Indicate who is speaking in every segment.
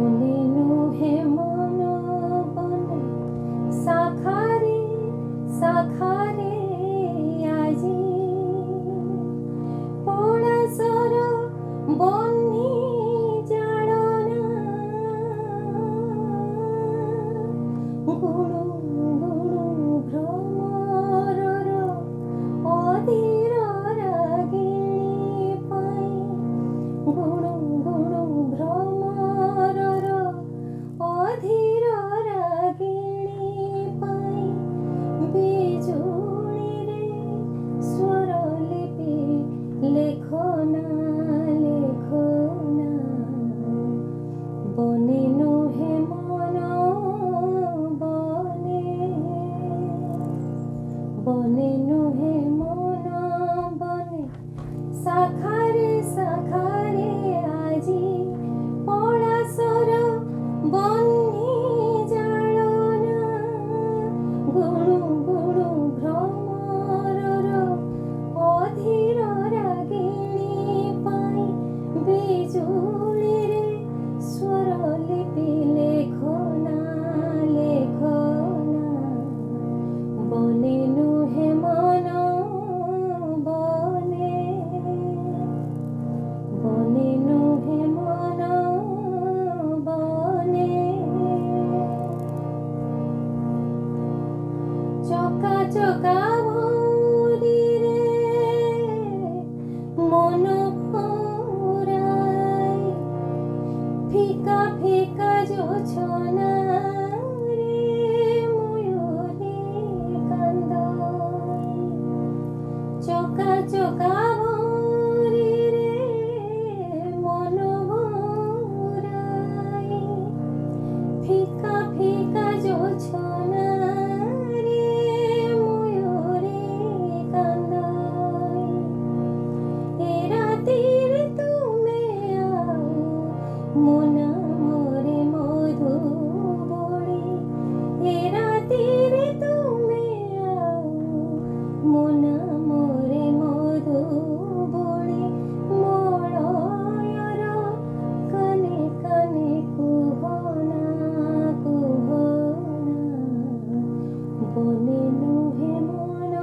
Speaker 1: বনে নুহে মন বনে শাখারে শাখারে আজি পড়াশর বহ্নি জাড়না গুণু গুণু ভ্রমরর অধীর রাগিণী পাই গুণু গুণু ভ্রমরর অধীর রাগিণী পাই বিজুଳିরে স্বরলিপি লেখো না বনে নুহে মন বনে বনে নুহে মন বনে শাখারে শাখারে আজি পড়াশর বহ্নি জাড়না গুণু গুণু ভ্রমরর অধীর রাগিণী পাই বিজুলিরে স্বরলিপি লেখো না বনে নুহে মন বনে বনে নুহে মন বনে চকা চকা ভৌরিরে মন ফুরাই ফিকা ফিকা জোছনা রে ময়ূরী কান্দই চকা চকা ভৌরিরে মন ভরাই ফিকা ফিকা জোছনা রে ময়ূরী কান্দই এ রাতের তুমি আও মোনা মোরে মধু বড়ি এ রাতের তুমি আও মোনা মোরে মধু বড়ি মলয়র কানে কানে কুহনা বনে নুহে মন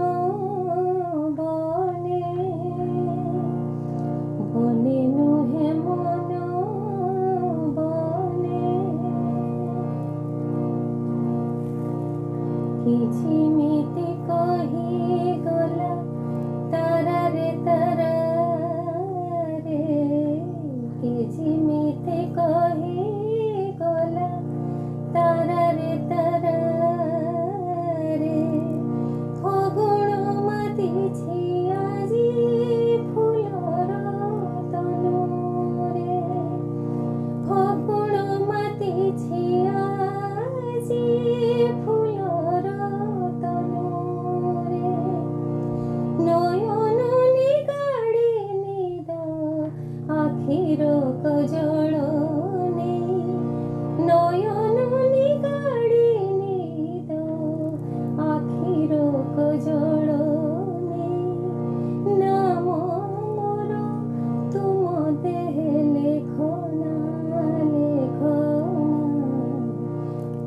Speaker 1: বনে বনে নুহে মন বনে কিঝিমিতি কহি গলা তারা রে কিঝিমিতি কহি গলা তারা রে ফগুণ মাতিছি আজি ফুলর তনুরে ফগুণ মাতিছি আজি ফুলর তনুরে নয়ন নিগাড়ি নিদ আখির কজল নেই নয়ন নিগাড়ি নিদ আখির কজল নেই নাম মোর তুম দেহে লেখো না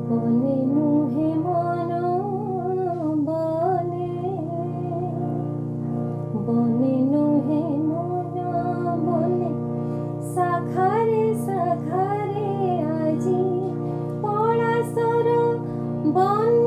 Speaker 1: বনে নুহে মন বনে বনে নুহে মন বনে শাখারে শাখারে আজি পড়াশর বহ্নি